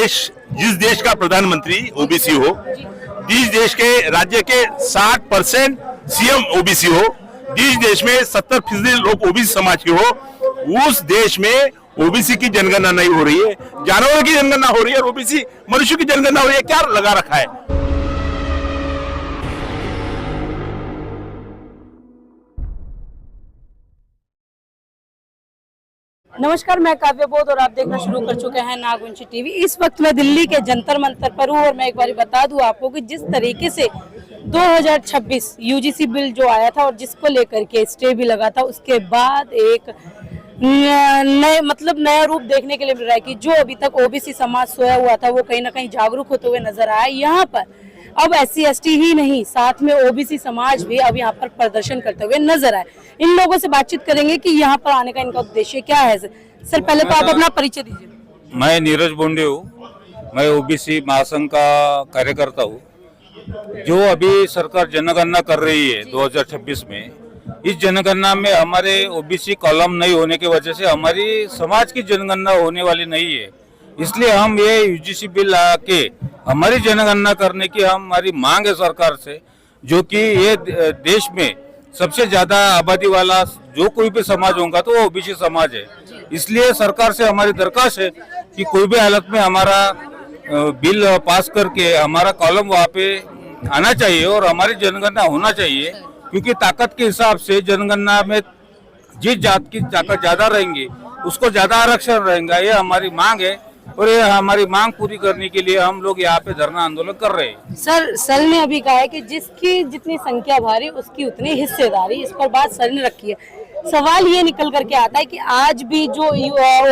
जिस देश का प्रधानमंत्री ओबीसी हो, जिस देश के राज्य के 60% सीएम ओबीसी हो, जिस देश में 70% लोग ओबीसी समाज के हो, उस देश में ओबीसी की जनगणना नहीं हो रही है, जानवरों की जनगणना हो रही है और ओबीसी मनुष्य की जनगणना हो रही है। क्या लगा रखा है? नमस्कार, मैं काव्य बोध और आप देखना शुरू कर चुके हैं नागवंशी टीवी। इस वक्त मैं दिल्ली के जंतर मंतर पर हूँ और मैं एक बार बता दूं आपको कि जिस तरीके से 2026 यूजीसी बिल जो आया था और जिसको लेकर के स्टे भी लगा था, उसके बाद एक नया रूप देखने के लिए मिल रहा है कि जो अभी तक ओबीसी समाज सोया हुआ था वो कहीं ना कहीं जागरूक होते हुए नजर आया। यहाँ पर अब SC ST ही नहीं, साथ में ओबीसी समाज भी अब यहाँ पर प्रदर्शन करते हुए नजर आए। इन लोगों से बातचीत करेंगे कि यहाँ पर आने का इनका उद्देश्य क्या है। सर, पहले तो आप अपना परिचय दीजिए। मैं नीरज बोंडे हूँ, मैं ओबीसी महासंघ का कार्यकर्ता हूँ। जो अभी सरकार जनगणना कर रही है 2026 में, इस जनगणना में हमारे ओबीसी कॉलम नहीं होने की वजह से हमारी समाज की जनगणना होने वाली नहीं है। इसलिए हम ये यूजीसी बिल ला के हमारी जनगणना करने की हमारी मांग है सरकार से, जो कि ये देश में सबसे ज्यादा आबादी वाला जो कोई भी समाज होगा तो वो ओबीसी समाज है। इसलिए सरकार से हमारी दरख्वास्त है कि कोई भी हालत में हमारा बिल पास करके हमारा कॉलम वहाँ पे आना चाहिए और हमारी जनगणना होना चाहिए, क्योंकि ताकत के हिसाब से जनगणना में जिस जात की ताकत ज्यादा रहेंगी उसको ज्यादा आरक्षण रहेगा। ये हमारी मांग है और ये हमारी मांग पूरी करने के लिए हम लोग यहाँ पे धरना आंदोलन कर रहे हैं। सर ने अभी कहा है कि जिसकी जितनी संख्या भारी उसकी उतनी हिस्सेदारी, इस पर बात सर ने रखी है। सवाल ये निकल करके आता है कि आज भी जो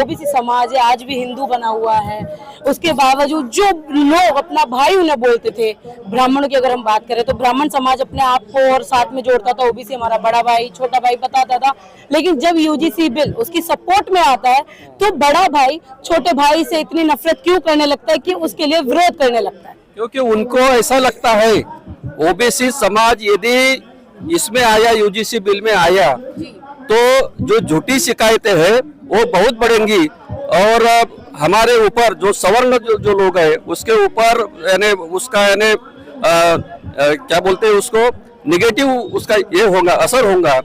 ओबीसी समाज है आज भी हिंदू बना हुआ है, उसके बावजूद जो लोग अपना भाई उन्हें बोलते थे, ब्राह्मणों की अगर हम बात करें तो ब्राह्मण समाज अपने आप को और साथ में जोड़ता था, ओबीसी हमारा बड़ा भाई छोटा भाई बताता था। लेकिन जब यूजीसी बिल उसकी सपोर्ट में आता है तो बड़ा भाई छोटे भाई से इतनी नफरत क्यों करने लगता है कि उसके लिए विरोध करने लगता है? क्योंकि उनको ऐसा लगता है ओबीसी समाज यदि इसमें आया, यूजीसी बिल में आया, तो जो झूठी शिकायतें हैं वो बहुत बढ़ेंगी और हमारे ऊपर जो सवर्ण जो लोग हैं उसके ऊपर यानी उसका यानी क्या बोलते हैं उसको, निगेटिव उसका ये होगा, असर होगा।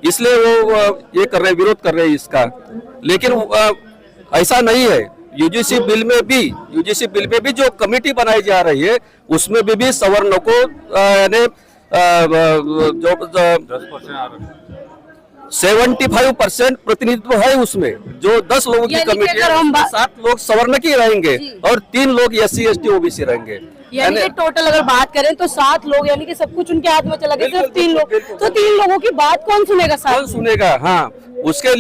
इसलिए वो ये कर रहे, विरोध कर रहे हैं इसका। लेकिन ऐसा नहीं है। यूजीसी बिल में भी जो कमेटी बनाई जा रही है उसमें भी सवर्णों को यानी जो 75% प्रतिनिधित्व है उसमें। जो 10 लोगों की कमेटी है, 7 लोग सवर्ण की रहेंगे और 3 लोग SC ST OBC रहेंगे। यानी कि टोटल अगर बात करें तो 7 लोग, यानी कि सब कुछ उनके हाथ में चला गया, सिर्फ 3 लोग। तो 3 लोगों की बात कौन सुनेगा? कौन सुनेगा? हाँ, उसके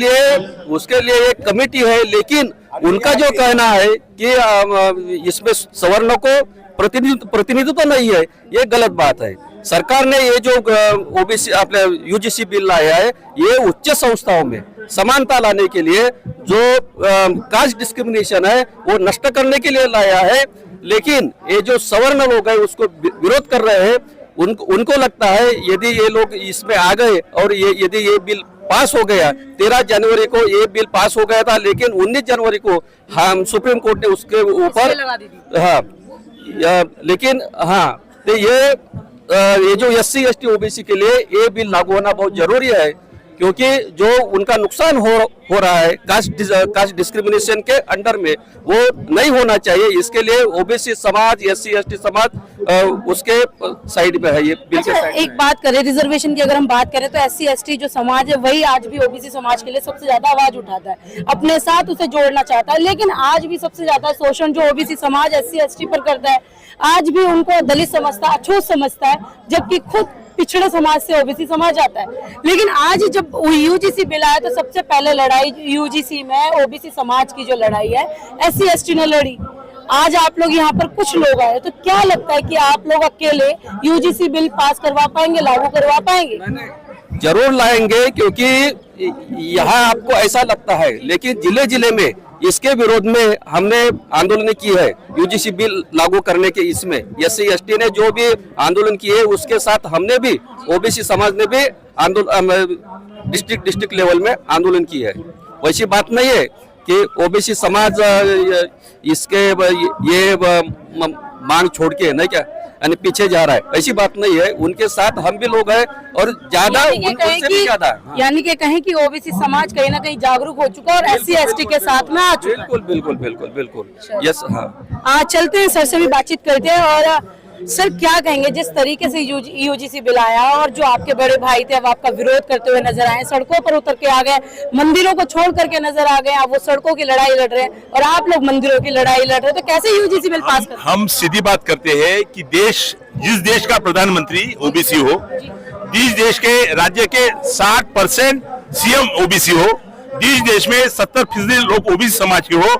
लिए एक कमेटी है। लेकिन उनका जो कहना है कि इसमें सवर्णों को प्रतिनिधित्व नहीं है, ये गलत बात है। सरकार ने ये जो ओबीसी अपने यूजीसी बिल लाया है, ये उच्च संस्थाओं में समानता लाने के लिए, जो कास्ट डिस्क्रिमिनेशन है वो नष्ट करने के लिए लाया है। लेकिन ये जो सवर्ण लोग हैं उसको विरोध कर रहे हैं। उनको लगता है यदि ये लोग इसमें आ गए और यदि ये बिल पास हो गया, 13 जनवरी को ये बिल पास हो गया था, लेकिन 19 जनवरी को हम सुप्रीम कोर्ट ने उसके ऊपर लेकिन तो ये जो SC ST OBC के लिए ये बिल लागू होना बहुत जरूरी है, क्योंकि जो उनका नुकसान हो रहा है कास्ट डिस्क्रिमिनेशन के अंडर में, वो नहीं होना चाहिए। इसके लिए ओबीसी समाज, SC ST समाज उसके साइड में है ये बिल के साइड। एक बात करें रिजर्वेशन की, अगर हम बात करें तो SC ST जो समाज है वही आज भी ओबीसी समाज के लिए सबसे ज्यादा आवाज उठाता है, अपने साथ उसे जोड़ना चाहता है। लेकिन आज भी सबसे ज्यादा शोषण जो ओबीसी समाज SC ST पर करता है, आज भी उनको दलित समझता है, अछूत समझता है, जबकि खुद पिछड़े समाज से ओबीसी समाज आता है। लेकिन आज जब यूजीसी बिल आया तो सबसे पहले लड़ाई यूजीसी में ओबीसी समाज की जो लड़ाई है SC ST ने लड़ी। आज आप लोग यहाँ पर कुछ लोग आए, तो क्या लगता है कि आप लोग अकेले यूजीसी बिल पास करवा पाएंगे, लागू करवा पाएंगे? जरूर लाएंगे, क्योंकि यहाँ आपको ऐसा लगता है, लेकिन जिले जिले में इसके विरोध में हमने आंदोलन की है। यूजीसी बिल लागू करने के इसमें SC ST ने जो भी आंदोलन किए, उसके साथ हमने भी, ओबीसी समाज ने भी आंदोलन डिस्ट्रिक्ट लेवल में आंदोलन की है। वैसी बात नहीं है कि ओबीसी समाज इसके ये मांग छोड़ के नहीं क्या यानी पीछे जा रहा है, ऐसी बात नहीं है। उनके साथ हम भी लोग हैं और ज्यादा उनसे भी ज्यादा। यानी कि कहें कि ओबीसी समाज कहीं ना कहीं जागरूक हो चुका और एससी एसटी के साथ में आ चुका। बिल्कुल बिल्कुल बिल्कुल बिल्कुल यस। हाँ, आज चलते हैं सर से भी बातचीत करते हैं। और सर क्या कहेंगे, जिस तरीके से यूजीसी बिल आया और जो आपके बड़े भाई थे अब आपका विरोध करते हुए नजर आए, सड़कों पर उतर के आ गए, मंदिरों को छोड़ करके नजर आ गए, अब वो सड़कों की लड़ाई लड़ रहे हैं और आप लोग मंदिरों की लड़ाई लड़ रहे हैं, तो कैसे यूजीसी बिल पास कर? हम सीधी बात करते हैं कि जिस देश का प्रधानमंत्री ओबीसी हो, जिस देश के राज्य के 60% सीएम ओबीसी हो, जिस देश में 70% लोग ओबीसी समाज के हो,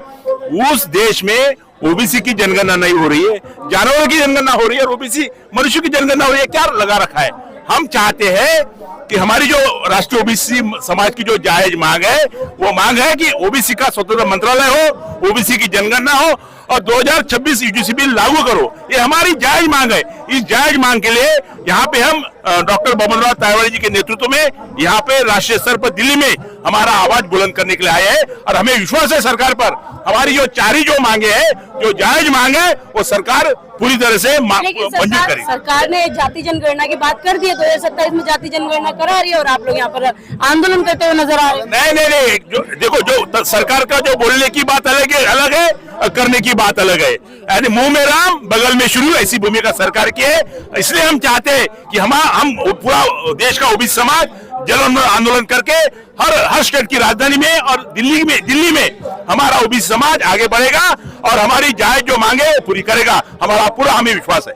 उस देश में ओबीसी की जनगणना नहीं हो रही है, जानवरों की जनगणना हो रही है और ओबीसी मनुष्य की जनगणना हो रही है। क्या लगा रखा है? हम चाहते हैं कि हमारी जो राष्ट्रीय ओबीसी समाज की जो जायज मांग है, वो मांग है कि ओबीसी का स्वतंत्र मंत्रालय हो, ओबीसी की जनगणना हो और 2026 यूजीसी बिल लागू करो। ये हमारी जायज मांग है। इस जायज मांग के लिए यहाँ पे हम डॉक्टर बबनराव तायवाड़े जी के नेतृत्व में यहाँ पे राष्ट्रीय स्तर पर दिल्ली में हमारा आवाज बुलंद करने के लिए आए हैं और हमें विश्वास है सरकार पर। हमारी जो मांगे हैं, जो जायज मांग है, वो सरकार पूरी तरह से मंजूर करेगी। सरकार ने जाति जनगणना की बात कर दी है, 2027 में जाति जनगणना करा रही है और आप लोग यहाँ पर आंदोलन करते हुए नजर आ रहे हैं। नहीं, देखो जो सरकार का जो बोलने की बात अलग है और करने की बात अलग है। यानी मुंह में राम बगल में शुरू, ऐसी भूमिका सरकार की है। इसलिए हम चाहते हैं कि हम पूरा देश का ओबीसी समाज जन आंदोलन करके हर स्टेट की राजधानी में और दिल्ली में हमारा ओबीसी समाज आगे बढ़ेगा और हमारी जायज जो मांगे पूरी करेगा। हमारा पूरा हमें विश्वास है।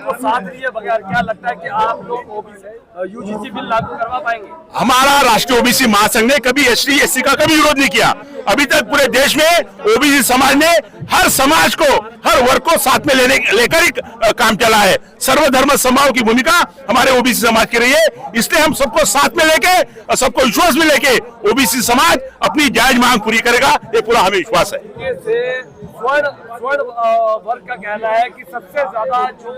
को साथ लिए बगैर क्या लगता है कि आप लोग ओबीसी यूजीसी बिल लागू करवा पाएंगे? हमारा राष्ट्रीय ओबीसी महासंघ ने कभी एसटी एससी का कभी विरोध नहीं किया। अभी तक पूरे देश में ओबीसी समाज ने हर समाज को, हर वर्ग को साथ में लेकर ही काम चला है। सर्वधर्म समभाव की भूमिका हमारे ओबीसी समाज की रही है। इसलिए हम सबको साथ में लेके और सबको विश्वास में लेके ओबीसी समाज अपनी जायज मांग पूरी करेगा, ये पूरा हमें विश्वास है। स्वर्ण वर्ग का कहना है कि सबसे ज्यादा जो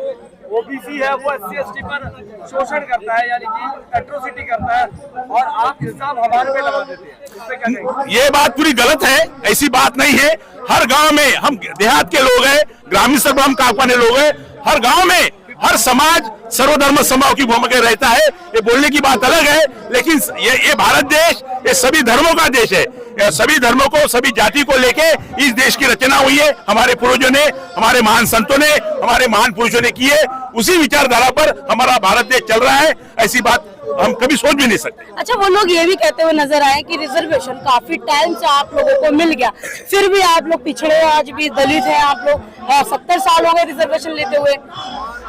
ओबीसी है वो एससी एसटी पर शोषण करता है, यानी कि एट्रोसिटी करता है, और आप इल्जाम हमारे पे लगा देते हैं। इस पे क्या कहेंगे? ये बात पूरी गलत है, ऐसी बात नहीं है। हर गांव में हम देहात के लोग हैं, ग्रामीण स्तर पर हम काम करने लोग हैं। हर गांव में हर समाज सर्वधर्म समभाव की भूमिका रहता है। ये बोलने की बात अलग है, लेकिन ये भारत देश ये सभी धर्मों का देश है। सभी धर्मों को, सभी जाति को लेके इस देश की रचना हुई है। हमारे पूर्वजों ने, हमारे महान संतों ने, हमारे महान पुरुषों ने की है। उसी विचारधारा पर हमारा भारत देश चल रहा है। ऐसी बात हम कभी सोच भी नहीं सकते। अच्छा, वो लोग ये भी कहते हुए नजर आए कि रिजर्वेशन काफी टाइम से आप लोगों को मिल गया, फिर भी आप लोग पिछड़े, आज भी दलित हैं आप लोग, 70 साल हो गए रिजर्वेशन लेते हुए।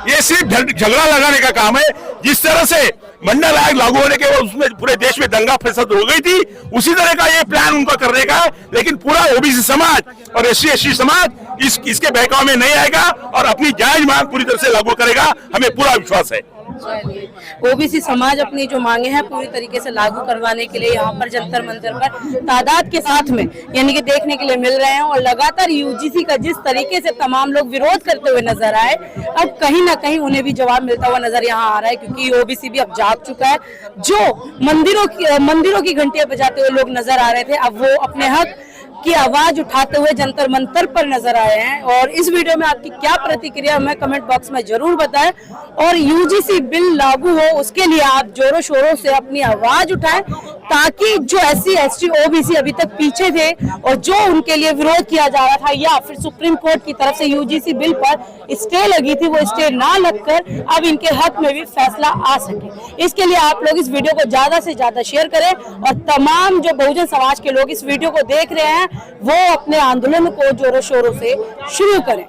ये सिर्फ झगड़ा लगाने का काम है। जिस तरह से मंडल आयोग लागू होने के बाद उसमें पूरे देश में दंगा फसाद हो गई थी, उसी तरह का ये प्लान उनका करने का है। लेकिन पूरा ओबीसी समाज और एससी एसटी समाज इसके बहकाव में नहीं आएगा और अपनी जायज मांग पूरी तरह से लागू करेगा, हमें पूरा विश्वास है। ओबीसी समाज अपनी जो मांगे हैं पूरी तरीके से लागू करवाने के लिए यहाँ पर जंतर मंतर पर तादाद के साथ में यानी कि देखने के लिए मिल रहे हैं। और लगातार यूजीसी का जिस तरीके से तमाम लोग विरोध करते हुए नजर आए, अब कहीं ना कहीं उन्हें भी जवाब मिलता हुआ नजर यहाँ आ रहा है, क्योंकि ओबीसी भी अब जाग चुका है। जो मंदिरों की घंटियां बजाते हुए लोग नजर आ रहे थे, अब वो अपने हक की आवाज उठाते हुए जंतर मंतर पर नजर आए हैं। और इस वीडियो में आपकी क्या प्रतिक्रिया हमें कमेंट बॉक्स में जरूर बताएं। और यूजीसी बिल लागू हो उसके लिए आप जोरों शोरों से अपनी आवाज उठाएं, ताकि जो एससी एसटी ओबीसी अभी तक पीछे थे और जो उनके लिए विरोध किया जा रहा था या फिर सुप्रीम कोर्ट की तरफ से यूजीसी बिल पर स्टे लगी थी, वो स्टे ना लगकर अब इनके हक में भी फैसला आ सके। इसके लिए आप लोग इस वीडियो को ज्यादा से ज्यादा शेयर करें और तमाम जो बहुजन समाज के लोग इस वीडियो को देख रहे हैं वो अपने आंदोलन को जोरों शोरों से शुरू करें।